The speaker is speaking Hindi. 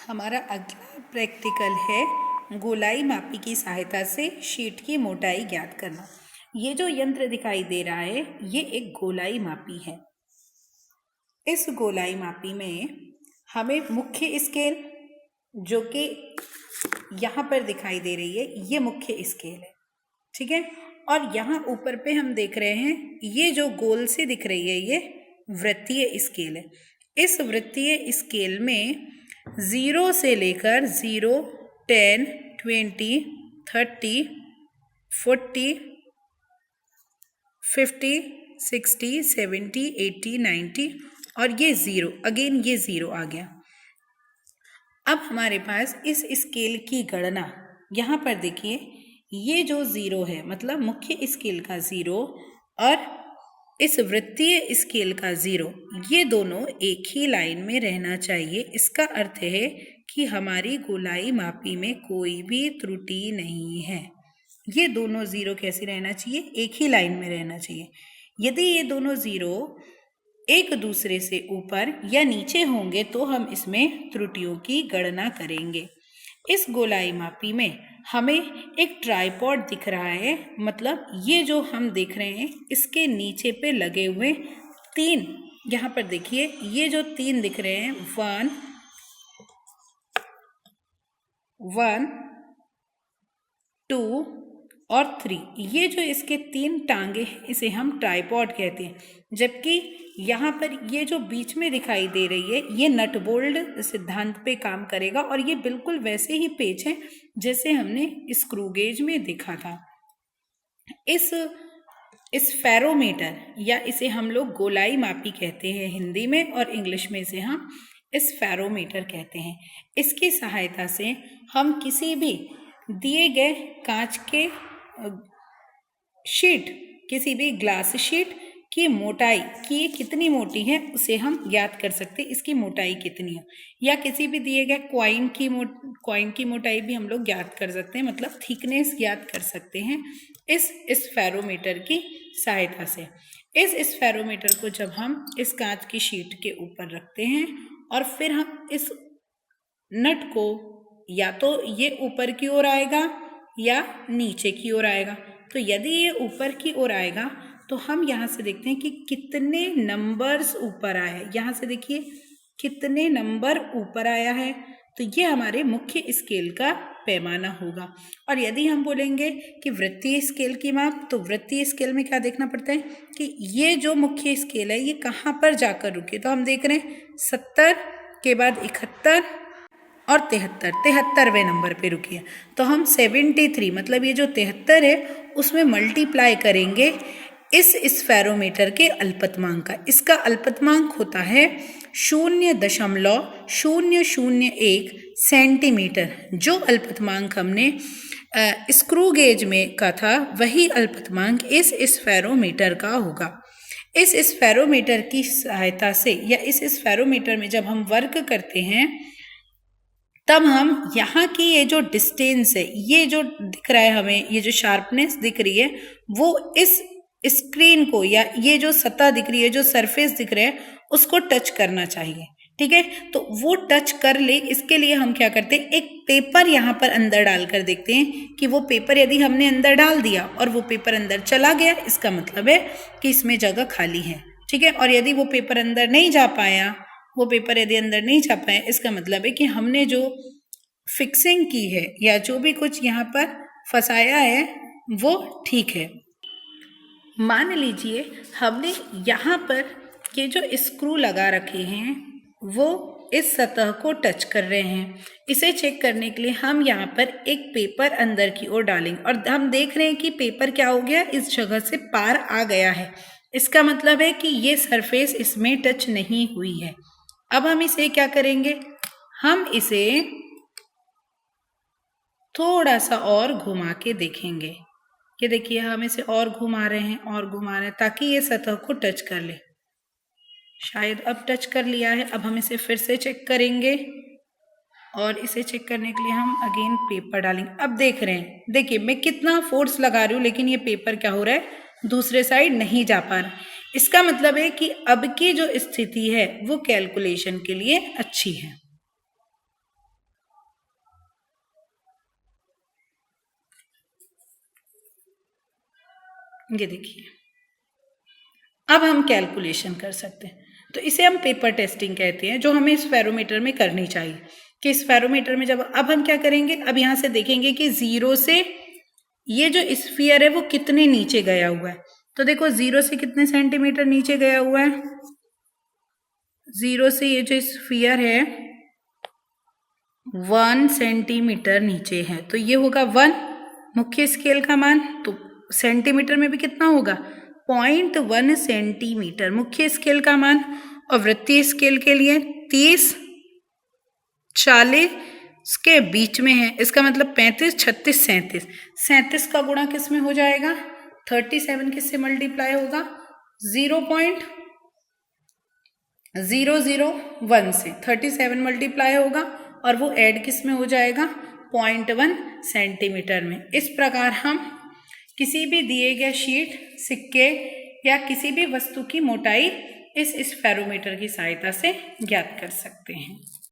हमारा अगला प्रैक्टिकल है गोलाई मापी की सहायता से शीट की मोटाई ज्ञात करना। ये जो यंत्र दिखाई दे रहा है ये एक गोलाई मापी है। इस गोलाई मापी में हमें मुख्य स्केल जो कि यहाँ पर दिखाई दे रही है ये मुख्य स्केल है, ठीक है। और यहाँ ऊपर पे हम देख रहे हैं ये जो गोल से दिख रही है ये वृत्तीय स्केल है। इस वृत्तीय स्केल में 0 से लेकर 0, 10, 20, 30, 40, 50, 60, 70, 80, 90 और ये 0, अगेन ये 0 आ गया। अब हमारे पास इस स्केल की गणना, यहाँ पर देखिए ये जो 0 है मतलब मुख्य स्केल का 0 और इस वृत्तीय स्केल का 0, ये दोनों एक ही लाइन में रहना चाहिए। इसका अर्थ है कि हमारी गोलाई मापी में कोई भी त्रुटि नहीं है। ये दोनों 0 कैसे रहना चाहिए? एक ही लाइन में रहना चाहिए। यदि ये दोनों 0 एक दूसरे से ऊपर या नीचे होंगे तो हम इसमें त्रुटियों की गणना करेंगे। इस गोलाई मापी में हमें एक ट्राइपॉड दिख रहा है, मतलब ये जो हम देख रहे हैं इसके नीचे पे लगे हुए 3, यहाँ पर देखिए ये जो 3 दिख रहे हैं 1, 2 और 3, ये जो इसके 3 टांगे हैं इसे हम ट्राइपॉड कहते हैं। जबकि यहाँ पर ये जो बीच में दिखाई दे रही है ये नट बोल्ट सिद्धांत पे काम करेगा और ये बिल्कुल वैसे ही पेच है जैसे हमने स्क्रू गेज में देखा था। इस फेरोमीटर या इसे हम लोग गोलाई मापी कहते हैं हिंदी में और इंग्लिश में इसे हम इस फेरोमीटर कहते हैं। इसकी सहायता से हम किसी भी दिए गए कांच के शीट, किसी भी ग्लास शीट की मोटाई कि ये कितनी मोटी है उसे हम ज्ञात कर सकते हैं, इसकी मोटाई कितनी है। या किसी भी दिए गए कॉइन की मोटाई भी हम लोग ज्ञात कर सकते हैं, मतलब थिकनेस ज्ञात कर सकते हैं इस फेरोमीटर की सहायता से। इस फेरोमीटर को जब हम इस कांच की शीट के ऊपर रखते हैं और फिर हम इस नट को या तो ये ऊपर की ओर आएगा या नीचे की ओर आएगा। तो यदि ये ऊपर की ओर आएगा तो हम यहाँ से देखते हैं कि कितने नंबर्स ऊपर आए हैं। यहाँ से देखिए कितने नंबर ऊपर आया है, तो ये हमारे मुख्य स्केल का पैमाना होगा। और यदि हम बोलेंगे कि वृत्तीय स्केल की माप, तो वृत्तीय स्केल में क्या देखना पड़ता है कि ये जो मुख्य स्केल है ये कहाँ पर जाकर रुके। तो हम देख रहे हैं 70 के बाद 71 और 73वें नंबर पे रुकी है। तो हम 73 मतलब ये जो 73 है उसमें मल्टीप्लाई करेंगे इस फेरोमीटर के अल्पतमांक का। इसका अल्पतमांक होता है 0.001 सेंटीमीटर। जो अल्पतमांक हमने स्क्रू गेज में का था वही अल्पतमांक इस फेरोमीटर का होगा। इस फेरोमीटर की सहायता से या इस फेरोमीटर में जब हम वर्क करते हैं तब हम यहाँ की ये जो डिस्टेंस है, ये जो दिख रहा है हमें, ये जो शार्पनेस दिख रही है वो इस स्क्रीन को या ये जो सतह दिख रही है, जो सरफेस दिख रहा है उसको टच करना चाहिए, ठीक है। तो वो टच कर ले, इसके लिए हम क्या करते हैं एक पेपर यहाँ पर अंदर डालकर देखते हैं कि वो पेपर यदि हमने अंदर डाल दिया और वो पेपर अंदर चला गया, इसका मतलब है कि इसमें जगह खाली है, ठीक है। और यदि वो पेपर अंदर नहीं जा पाया, इसका मतलब है कि हमने जो फिक्सिंग की है या जो भी कुछ यहाँ पर फंसाया है वो ठीक है। मान लीजिए हमने यहाँ पर ये जो स्क्रू लगा रखे हैं वो इस सतह को टच कर रहे हैं। इसे चेक करने के लिए हम यहाँ पर एक पेपर अंदर की ओर डालेंगे और हम देख रहे हैं कि पेपर क्या हो गया, इस जगह से पार आ गया है। इसका मतलब है कि ये सरफेस इसमें टच नहीं हुई है। अब हम इसे क्या करेंगे, हम इसे थोड़ा सा और घुमा के देखेंगे। ये देखिए हम इसे और घुमा रहे हैं ताकि ये सतह को टच कर ले। शायद अब टच कर लिया है। अब हम इसे फिर से चेक करेंगे और इसे चेक करने के लिए हम अगेन पेपर डालेंगे। अब देख रहे हैं, देखिए मैं कितना फोर्स लगा रही हूँ लेकिन ये पेपर क्या हो रहा है, दूसरे साइड नहीं जा पा रहा। इसका मतलब है कि अब की जो स्थिति है वो कैलकुलेशन के लिए अच्छी है। ये देखिए, अब हम कैलकुलेशन कर सकते हैं। तो इसे हम पेपर टेस्टिंग कहते हैं, जो हमें इस फेरोमीटर में करनी चाहिए। कि इस फेरोमीटर में जब अब हम क्या करेंगे, अब यहाँ से देखेंगे कि 0 से ये जो स्फीयर है वो कितने नीचे गया हुआ है। तो देखो 0 से कितने सेंटीमीटर नीचे गया हुआ है। 0 से ये जो स्फीयर है 1 सेंटीमीटर नीचे है, तो ये होगा 1 मुख्य स्केल का मान। तो सेंटीमीटर में भी कितना होगा, 0.1 सेंटीमीटर मुख्य स्केल का मान। और वृत्तीय स्केल के लिए 30 40 के बीच में है, इसका मतलब 35 36 37। 37 का गुणा किस में हो जाएगा, 37 किससे मल्टीप्लाई होगा, 0.001 से 37 मल्टीप्लाई होगा, और वो ऐड किस में हो जाएगा, 0.1 सेंटीमीटर में। इस प्रकार हम किसी भी दिए गए शीट, सिक्के या किसी भी वस्तु की मोटाई इस फेरोमीटर की सहायता से ज्ञात कर सकते हैं।